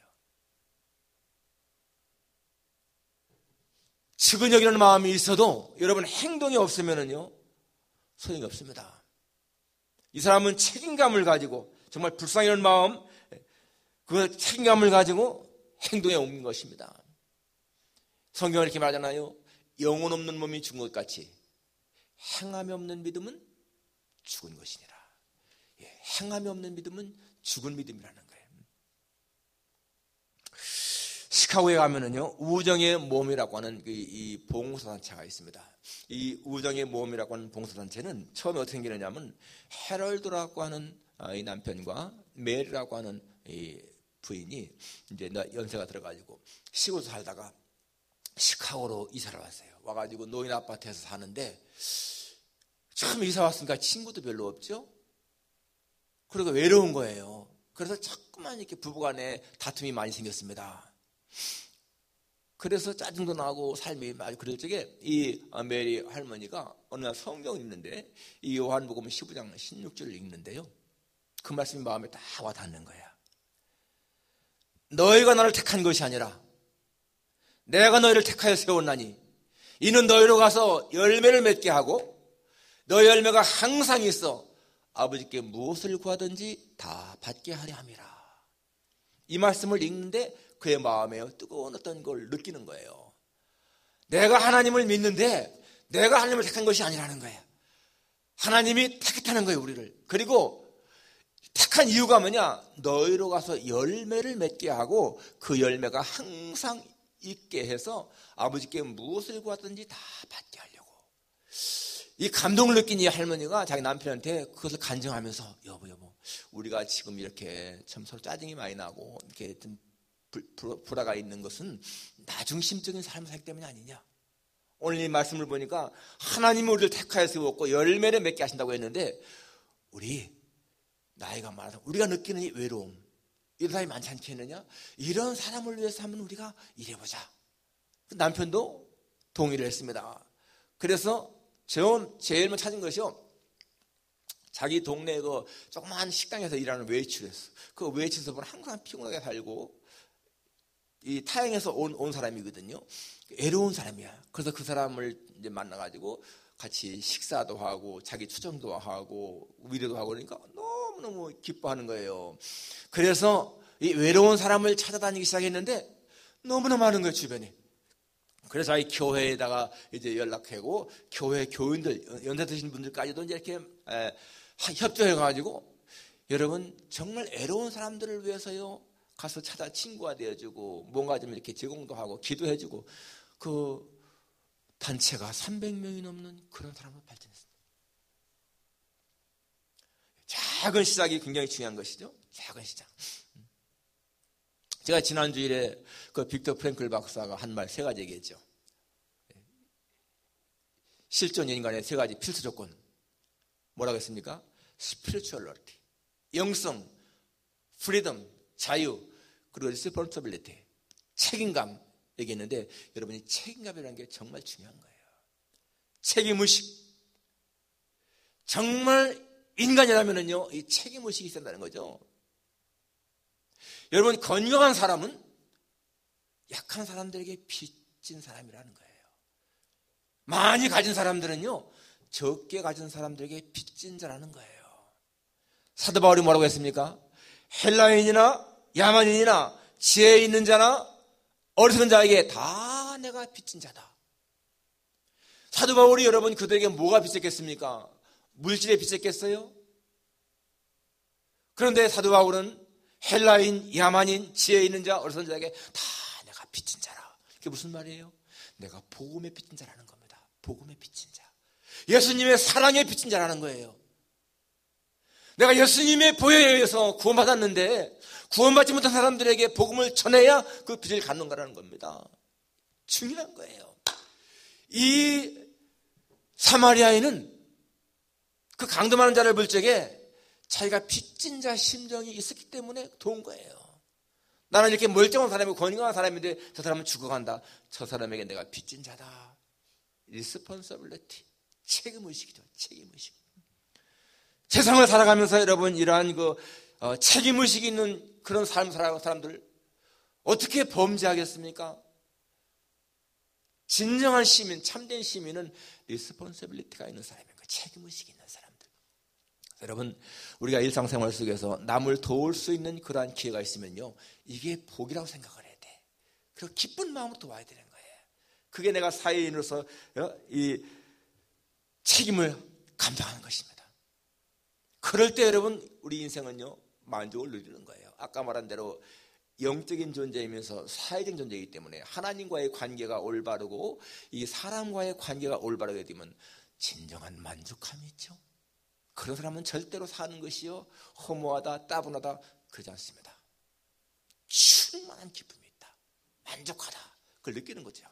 측은 여기는 마음이 있어도 여러분 행동이 없으면요, 소용이 없습니다. 이 사람은 책임감을 가지고, 정말 불쌍히 여기는 마음, 그 책임감을 가지고 행동에 옮긴 것입니다. 성경은 이렇게 말하잖아요. 영혼 없는 몸이 죽은 것 같이 행함이 없는 믿음은 죽은 것이니라. 행함이 없는 믿음은 죽은 믿음이라는 거예요. 시카고에 가면은요, 우정의 몸이라고 하는 이 봉사단체가 있습니다. 이 우정의 몸이라고 하는 봉사단체는 처음에 어떻게 생기느냐면, 해럴드라고 하는 이 남편과 메리라고 하는 이 부인이 이제 연세가 들어가지고 시골에서 살다가 시카고로 이사를 왔어요. 와가지고 노인 아파트에서 사는데, 처음 이사 왔으니까 친구도 별로 없죠. 그리고 외로운 거예요. 그래서 자꾸만 이렇게 부부간에 다툼이 많이 생겼습니다. 그래서 짜증도 나고 삶이 아주 그럴 적에 이 메리 할머니가 어느 날 성경을 읽는데, 이 요한복음 15장 16절을 읽는데요, 그 말씀이 마음에 딱 와닿는 거야. 너희가 나를 택한 것이 아니라 내가 너희를 택하여 세웠나니 이는 너희로 가서 열매를 맺게 하고 너희 열매가 항상 있어 아버지께 무엇을 구하든지 다 받게 하려 함이라. 이 말씀을 읽는데 그의 마음에 뜨거운 어떤 걸 느끼는 거예요. 내가 하나님을 믿는데 내가 하나님을 택한 것이 아니라는 거예요. 하나님이 택했다는 거예요, 우리를. 그리고 택한 이유가 뭐냐? 너희로 가서 열매를 맺게 하고 그 열매가 항상 있게 해서 아버지께 무엇을 구하든지 다 받게 하려고. 이 감동을 느낀 이 할머니가 자기 남편한테 그것을 간증하면서, 여보 우리가 지금 이렇게 참 서로 짜증이 많이 나고 이렇게 좀 불화가 있는 것은 나중심적인 삶을 살기 때문이 아니냐. 오늘 이 말씀을 보니까 하나님이 우리를 택하여 세웠고 열매를 맺게 하신다고 했는데, 우리 나이가 많아서 우리가 느끼는 이 외로움, 이런 사람이 많지 않겠느냐? 이런 사람을 위해서 한번 우리가 일해보자. 남편도 동의를 했습니다. 그래서 제일 먼저 찾은 것이요, 자기 동네 그 조그마한 식당에서 일하는 웨이트레스. 그 웨이트레스는 항상 피곤하게 살고 이 타향에서 온 사람이거든요. 애로운 사람이야. 그래서 그 사람을 이제 만나가지고 같이 식사도 하고 자기 추정도 하고 위로도 하고 그러니까 너무너무 기뻐하는 거예요. 그래서 이 외로운 사람을 찾아다니기 시작했는데 너무나 많은 거예요, 주변에. 그래서 이 교회에다가 이제 연락하고 교회 교인들, 연세 드신 분들까지도 이제 이렇게 협조해가지고, 여러분 정말 애로운 사람들을 위해서요 가서 찾아 친구가 되어주고 뭔가 좀 이렇게 제공도 하고 기도해주고, 그 단체가 300명이 넘는 그런 사람으로 발전했습니다. 작은 시작이 굉장히 중요한 것이죠. 작은 시작. 제가 지난주일에 그 빅터 프랭클 박사가 한 말 3가지 얘기했죠. 실존 인간의 3가지 필수 조건. 뭐라고 했습니까? 스피리추얼리티, 영성, 프리덤, 자유, 그리고 리스폰서빌리티, 책임감 얘기했는데, 여러분이 책임감이라는 게 정말 중요한 거예요. 책임의식. 정말 인간이라면은요, 이 책임의식이 있어야 한다는 거죠. 여러분, 건강한 사람은 약한 사람들에게 빚진 사람이라는 거예요. 많이 가진 사람들은요, 적게 가진 사람들에게 빚진 자라는 거예요. 사도 바울이 뭐라고 했습니까? 헬라인이나 야만인이나 지혜 있는 자나 어리석은 자에게 다 내가 빚진 자다. 사도 바울이 여러분 그들에게 뭐가 빚졌겠습니까? 물질에 빚졌겠어요? 그런데 사도 바울은 헬라인, 야만인, 지혜 있는 자, 어리석은 자에게 다 내가 빚진 자라. 그게 무슨 말이에요? 내가 복음에 빚진 자라는 겁니다. 복음에 빚진 자. 예수님의 사랑에 빚진 자라는 거예요. 내가 예수님의 보혈에 의해서 구원받았는데 구원받지 못한 사람들에게 복음을 전해야 그 빚을 갚는가라는 겁니다. 중요한 거예요. 이 사마리아인은 그 강도 많은 자를 볼 적에 자기가 빚진 자 심정이 있었기 때문에 도운 거예요. 나는 이렇게 멀쩡한 사람이고 건강한 사람인데 저 사람은 죽어간다. 저 사람에게 내가 빚진 자다. 리스폰서빌리티, 책임의식이죠. 책임의식. 세상을 살아가면서 여러분 이러한 책임의식이 있는 그런 삶을 살아가는 사람들 어떻게 범죄하겠습니까? 진정한 시민, 참된 시민은 리스폰서빌리티가 있는 사람인 거예요. 책임의식이 있는 사람들. 여러분, 우리가 일상생활 속에서 남을 도울 수 있는 그러한 기회가 있으면요, 이게 복이라고 생각을 해야 돼. 그리고 기쁜 마음으로 도와야 되는 거예요. 그게 내가 사회인으로서 이 책임을 감당하는 것입니다. 그럴 때 여러분 우리 인생은요 만족을 누리는 거예요. 아까 말한 대로 영적인 존재이면서 사회적인 존재이기 때문에 하나님과의 관계가 올바르고 이 사람과의 관계가 올바르게 되면 진정한 만족함이 있죠. 그런 사람은 절대로 사는 것이요 허무하다 따분하다 그러지 않습니다. 충만한 기쁨이 있다. 만족하다. 그걸 느끼는 거죠.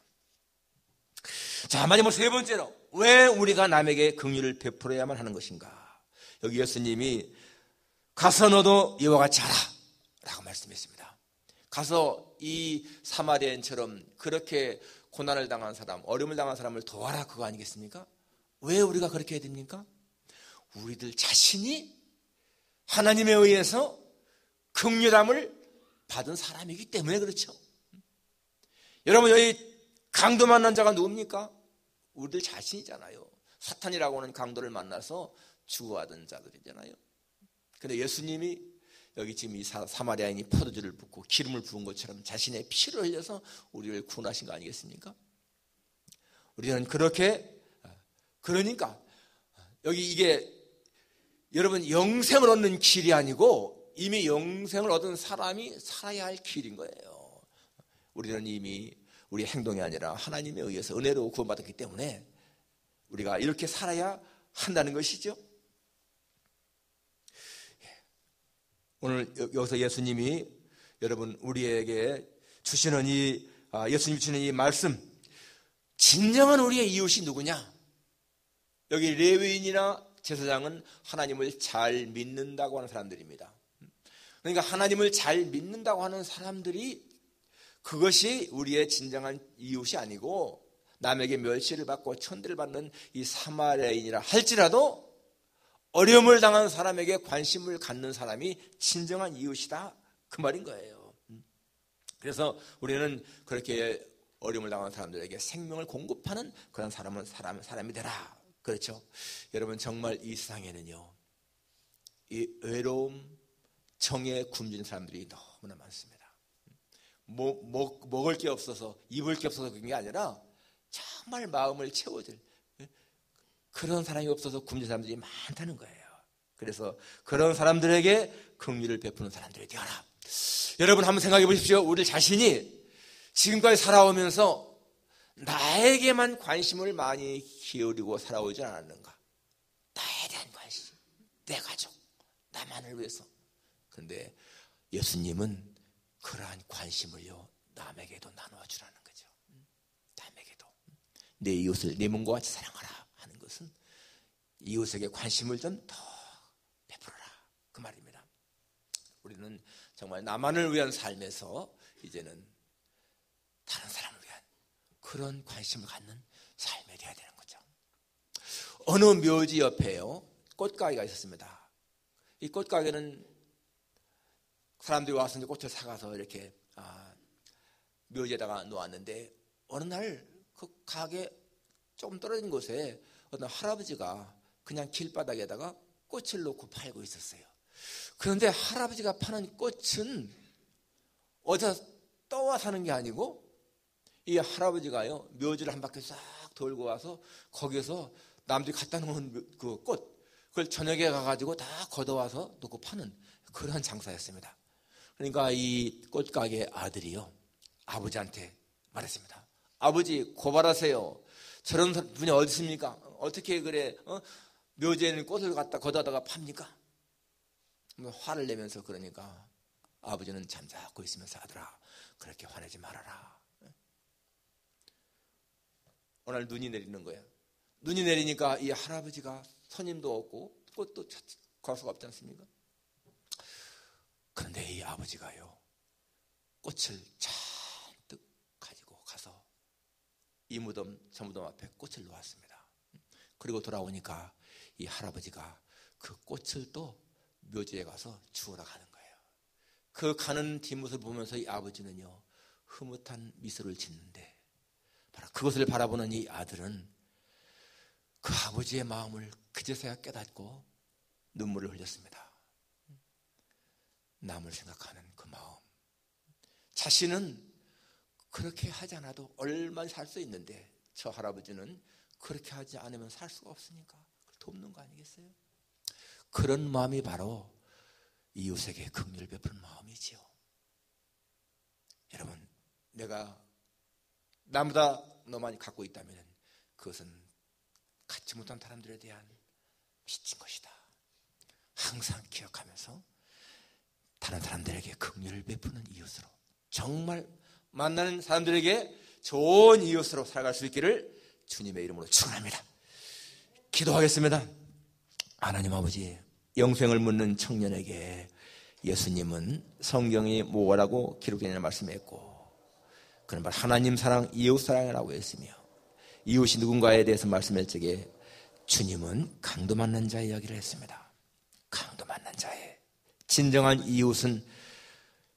자, 마지막 3번째로 왜 우리가 남에게 긍휼을 베풀어야만 하는 것인가? 여기 예수님이 가서 너도 이와 같이 하라 라고 말씀했습니다. 가서 이 사마리아인처럼 그렇게 고난을 당한 사람, 어려움을 당한 사람을 도와라, 그거 아니겠습니까? 왜 우리가 그렇게 해야 됩니까? 우리들 자신이 하나님에 의해서 긍휼함을 받은 사람이기 때문에 그렇죠. 여러분, 여기 강도 만난 자가 누굽니까? 우리들 자신이잖아요. 사탄이라고 하는 강도를 만나서 죽어가던 자들이잖아요. 그런데 예수님이 여기 지금 이 사마리아인이 포도주를 붓고 기름을 부은 것처럼 자신의 피를 흘려서 우리를 구원하신 거 아니겠습니까? 우리는 그러니까 여기 이게 여러분 영생을 얻는 길이 아니고 이미 영생을 얻은 사람이 살아야 할 길인 거예요. 우리는 이미 우리 행동이 아니라 하나님에 의해서 은혜로 구원받았기 때문에 우리가 이렇게 살아야 한다는 것이죠. 오늘 여기서 예수님이 여러분 우리에게 주시는 예수님 주시는 이 말씀, 진정한 우리의 이웃이 누구냐? 여기 레위인이나 제사장은 하나님을 잘 믿는다고 하는 사람들입니다. 그러니까 하나님을 잘 믿는다고 하는 사람들이 그것이 우리의 진정한 이웃이 아니고 남에게 멸시를 받고 천대를 받는 이 사마리아인이라 할지라도 어려움을 당한 사람에게 관심을 갖는 사람이 진정한 이웃이다, 그 말인 거예요. 그래서 우리는 그렇게 어려움을 당한 사람들에게 생명을 공급하는 그런 사람이 되라. 그렇죠. 여러분, 정말 이 세상에는요, 이 외로움, 정에 굶주린 사람들이 너무나 많습니다. 먹을 게 없어서, 입을 게 없어서 그런 게 아니라 정말 마음을 채워줄 그런 사람이 없어서 굶주린 사람들이 많다는 거예요. 그래서 그런 사람들에게 긍휼을 베푸는 사람들이 되어라. 여러분, 한번 생각해 보십시오. 우리 자신이 지금까지 살아오면서 나에게만 관심을 많이 기울이고 살아오지 않았는가? 나에 대한 관심, 내 가족, 나만을 위해서. 그런데 예수님은 그러한 관심을요, 남에게도 나누어주라는 거죠. 남에게도. 내 이웃을 내 몸과 같이 사랑하라 하는 것은 이웃에게 관심을 좀 더 베풀어라, 그 말입니다. 우리는 정말 나만을 위한 삶에서 이제는 다른 사람을 위한 그런 관심을 갖는 삶이 되어야 되는 거죠. 어느 묘지 옆에요, 꽃가게가 있었습니다. 이 꽃가게는 사람들이 와서 이제 꽃을 사가서 이렇게 묘지에다가 놓았는데, 어느 날 그 가게 조금 떨어진 곳에 어떤 할아버지가 그냥 길바닥에다가 꽃을 놓고 팔고 있었어요. 그런데 할아버지가 파는 꽃은 어디서 떠와 사는 게 아니고, 이 할아버지가요, 묘지를 한 바퀴 싹 돌고 와서 거기서 남들이 갖다 놓은 그 꽃, 그걸 저녁에 가가지고 다 걷어와서 놓고 파는 그런 장사였습니다. 그러니까 이 꽃가게 아들이요, 아버지한테 말했습니다. 아버지, 고발하세요. 저런 분이 어디 있습니까? 어떻게 그래 묘지에 있는 꽃을 갖다 걷어다가 팝니까? 화를 내면서 그러니까 아버지는 잠자코 있으면서, 아들아, 그렇게 화내지 말아라. 어느 날 눈이 내리는 거예요. 눈이 내리니까 이 할아버지가 손님도 없고 꽃도 걸 수가 없지 않습니까? 그런데 이 아버지가요, 꽃을 잔뜩 가지고 가서 이 무덤, 저 무덤 앞에 꽃을 놓았습니다. 그리고 돌아오니까 이 할아버지가 그 꽃을 또 묘지에 가서 주우러 가는 거예요. 그 가는 뒷모습을 보면서 이 아버지는요, 흐뭇한 미소를 짓는데, 바로 그것을 바라보는 이 아들은 그 아버지의 마음을 그제서야 깨닫고 눈물을 흘렸습니다. 남을 생각하는 그 마음. 자신은 그렇게 하지 않아도 얼마나 살 수 있는데 저 할아버지는 그렇게 하지 않으면 살 수가 없으니까 돕는 거 아니겠어요? 그런 마음이 바로 이웃에게 긍휼을 베푸는 마음이지요. 여러분, 내가 나보다 너만 갖고 있다면 그것은 갖지 못한 사람들에 대한 빚진 것이다. 항상 기억하면서 다른 사람들에게 긍휼을 베푸는 이웃으로, 정말 만나는 사람들에게 좋은 이웃으로 살아갈 수 있기를 주님의 이름으로 축원합니다. 기도하겠습니다. 하나님 아버지, 영생을 묻는 청년에게 예수님은 성경이 뭐라고 기록되는 말씀했고, 그는 바로 하나님 사랑, 이웃 사랑이라고 했으며, 이웃이 누군가에 대해서 말씀할 적에 주님은 강도 맞는 자의 이야기를 했습니다. 강도 맞는 자의 진정한 이웃은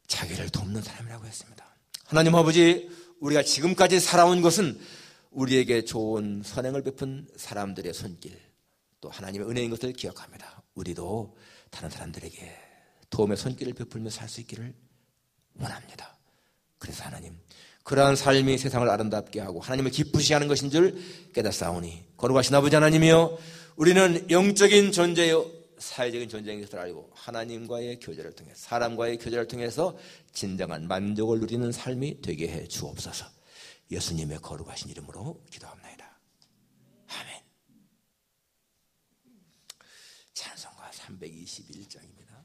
자기를 돕는 사람이라고 했습니다. 하나님 아버지, 우리가 지금까지 살아온 것은 우리에게 좋은 선행을 베푼 사람들의 손길, 또 하나님의 은혜인 것을 기억합니다. 우리도 다른 사람들에게 도움의 손길을 베풀며 살 수 있기를 원합니다. 그래서 하나님, 그러한 삶이 세상을 아름답게 하고 하나님을 기쁘시게 하는 것인 줄 깨닫사오니, 거룩하신 아버지 하나님이여, 우리는 영적인 존재요 사회적인 존재인 것을 알고 하나님과의 교제를 통해, 사람과의 교제를 통해서 진정한 만족을 누리는 삶이 되게 해 주옵소서. 예수님의 거룩하신 이름으로 기도합니다. 아멘. 찬송가 321장입니다.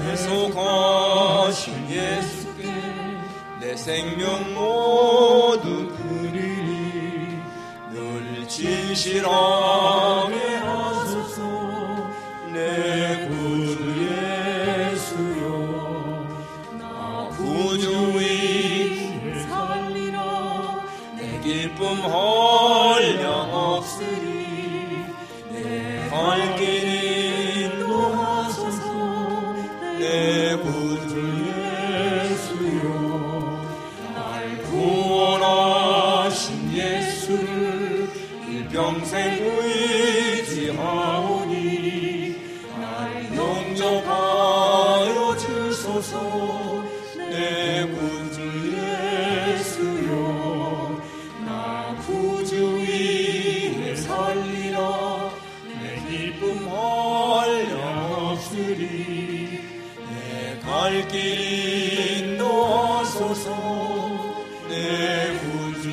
계속하신 예수께 내 생명 모두 드리니 늘 진실하게 하소서. 내 구주 예수여, 나 구주 위에 살리라. 내 기쁨 한량 없으리. 내 갈 길 인도하소서. 내 구주 예수여, 날 구원하신 예수를 일평생 의지하오니 날 영접하여 주소서. 내 구주 예수여, 나 구주 위에 살리라. 내 기쁨 한량 없으리. 내 갈 길 인도하소서. 내 구주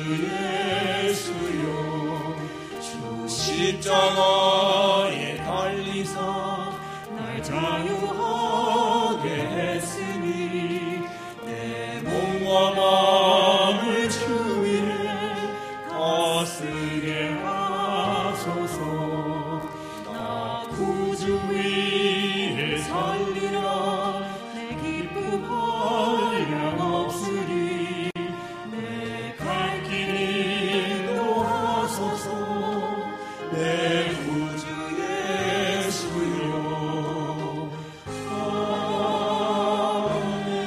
예수여, 주 십자가에 달리사 날 자유하게 했으니 내 몸과 마음을 주 위에 다스게 하소서. 나 구주 위에 살리라. 내 기쁨 한량 없으리. 내 갈 길 인도하소서. 내 구주 예수여. 아멘.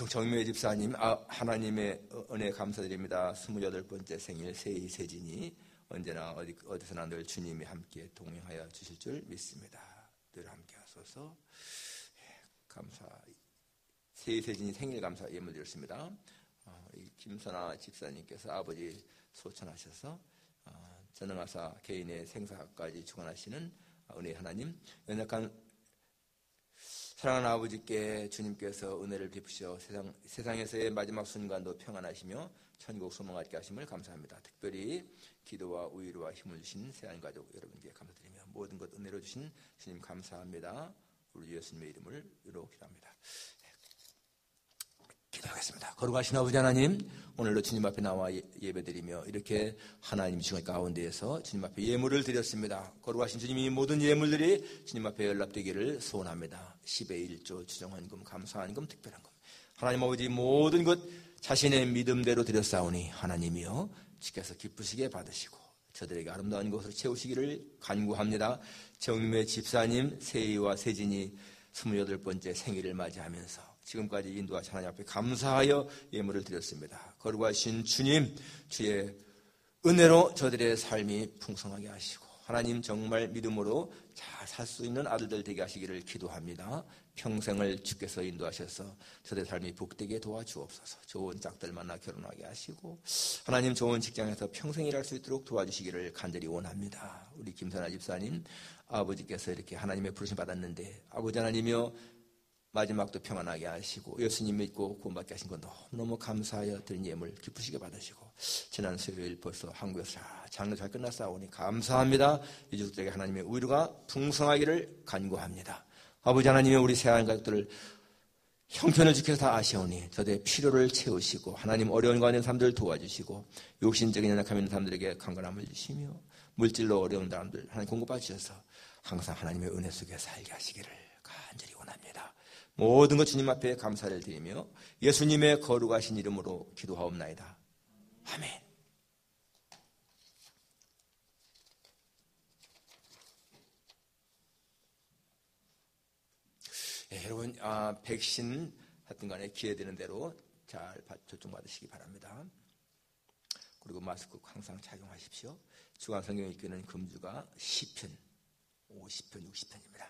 정명희 집사님, 하나님의 은혜 감사드립니다. 28번째 생일 세희 세진이 언제나 어디서나 늘 주님이 함께 동행하여 주실 줄 믿습니다. 늘 함께 하소서. 감사. 세희 세진이 생일 감사 예물 드렸습니다. 김선아 집사님께서 아버지 소천하셔서 전능하사 개인의 생사까지 주관하시는 은혜의 하나님, 연약한 사랑하는 아버지께 주님께서 은혜를 베푸시어 세상에서의 마지막 순간도 평안하시며 천국 소망하게 하심을 감사합니다. 특별히 기도와 우위로와 힘을 주신 세안가족 여러분께 감사드리며 모든 것 은혜로 주신 주님 감사합니다. 우리 예수님의 이름으로 기도합니다. 기도하겠습니다. 거룩하신 아버지 하나님, 오늘도 주님 앞에 나와 예배드리며 이렇게 하나님 주신 가운데에서 주님 앞에 예물을 드렸습니다. 거룩하신 주님이 모든 예물들이 주님 앞에 연락되기를 소원합니다. 10의 1조, 주정헌금, 감사헌금, 특별헌금, 하나님 아버지 모든 것 자신의 믿음대로 드렸사오니 하나님이여 주께서 기쁘시게 받으시고 저들에게 아름다운 것으로 채우시기를 간구합니다. 정림의 집사님 세희와 세진이 28번째 생일을 맞이하면서 지금까지 인도하신 하나님 앞에 감사하여 예물을 드렸습니다. 거룩하신 주님, 주의 은혜로 저들의 삶이 풍성하게 하시고 하나님 정말 믿음으로 잘 살 수 있는 아들들 되게 하시기를 기도합니다. 평생을 주께서 인도하셔서 저들의 삶이 복되게 도와주옵소서. 좋은 짝들 만나 결혼하게 하시고 하나님 좋은 직장에서 평생 일할 수 있도록 도와주시기를 간절히 원합니다. 우리 김선아 집사님, 아버지께서 이렇게 하나님의 부르심 받았는데 아버지 하나님이여 마지막도 평안하게 하시고 예수님 믿고 구원받게 하신 건 너무너무 감사하여 드린 예물 기쁘시게 받으시고 지난 수요일 벌써 한국에서 장로 잘 끝났사오니 감사합니다. 이주족들에게 하나님의 위로가 풍성하기를 간구합니다. 아버지 하나님의 우리 새하얀 가족들을 형편을 지켜서 다 아시오니 저들의 필요를 채우시고 하나님 어려운 가운데 사람들을 도와주시고 욕심적인 연약함 있는 사람들에게 강건함을 주시며 물질로 어려운 사람들 하나님 공급해 주셔서 항상 하나님의 은혜 속에 살게 하시기를 간절히 원합니다. 모든 것 주님 앞에 감사를 드리며 예수님의 거룩하신 이름으로 기도하옵나이다. 아멘. 네, 여러분 백신 하여튼 간에 기회되는 대로 잘 접종받으시기 바랍니다. 그리고 마스크 항상 착용하십시오. 주간 성경 읽기는 금주가 10편, 50편, 60편입니다.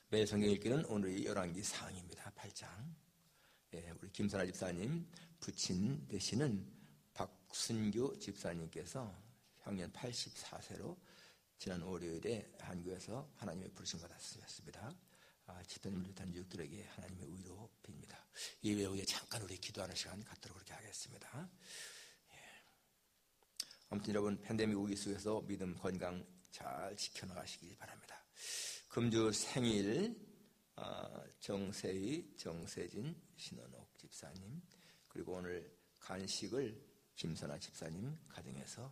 매일 성경 읽기는 오늘의 열왕기 상입니다. 8장. 예, 우리 김선아 집사님 부친 되시는 박순규 집사님께서 향년 84세로 지난 월요일에 한국에서 하나님의 부르심 받았습니다. 집사님을 비롯한 유족들에게 하나님의 위로 빕니다. 이 외에 잠깐 우리 기도하는 시간 갖도록 그렇게 하겠습니다. 예. 아무튼 여러분 팬데믹 위기 속에서 믿음, 건강 잘 지켜나가시기 바랍니다. 금주 생일 정세희, 정세진, 신원옥 집사님, 그리고 오늘 간식을 김선아 집사님 가정에서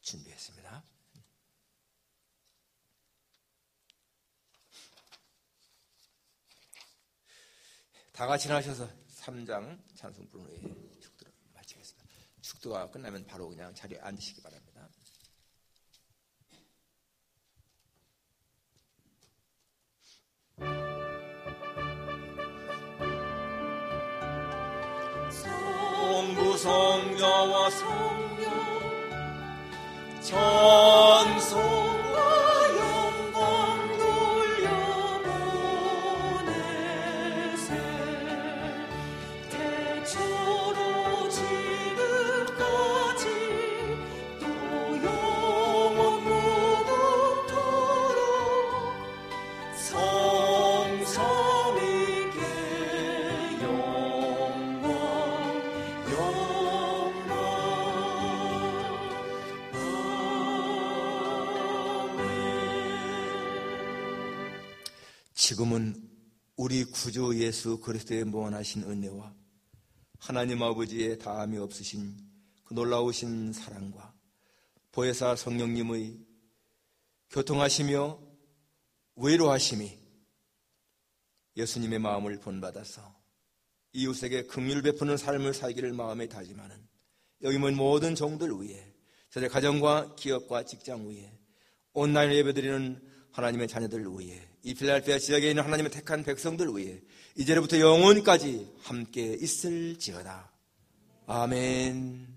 준비했습니다. 다 같이 나셔서 3장 찬송 부른 후에 축도를 마치겠습니다. 축도가 끝나면 바로 그냥 자리에 앉으시기 바랍니다. 성부 성자와 성령 찬송과 영광 돌려보내세 태초로 지금까지 또 영원 무궁토록 성삼위께 지금은 우리 구주 예수 그리스도의 무한하신 은혜와 하나님 아버지의 다함이 없으신 그 놀라우신 사랑과 보혜사 성령님의 교통하시며 위로하심이 예수님의 마음을 본받아서 이웃에게 긍휼 베푸는 삶을 살기를 마음에 다짐하는 여기 모인 모든 종들 위에, 저의 가정과 기업과 직장 위에, 온라인 예배드리는 하나님의 자녀들 위에, 이 필라델피아 지역에 있는 하나님의 택한 백성들 위에 이제로부터 영원까지 함께 있을지어다. 아멘.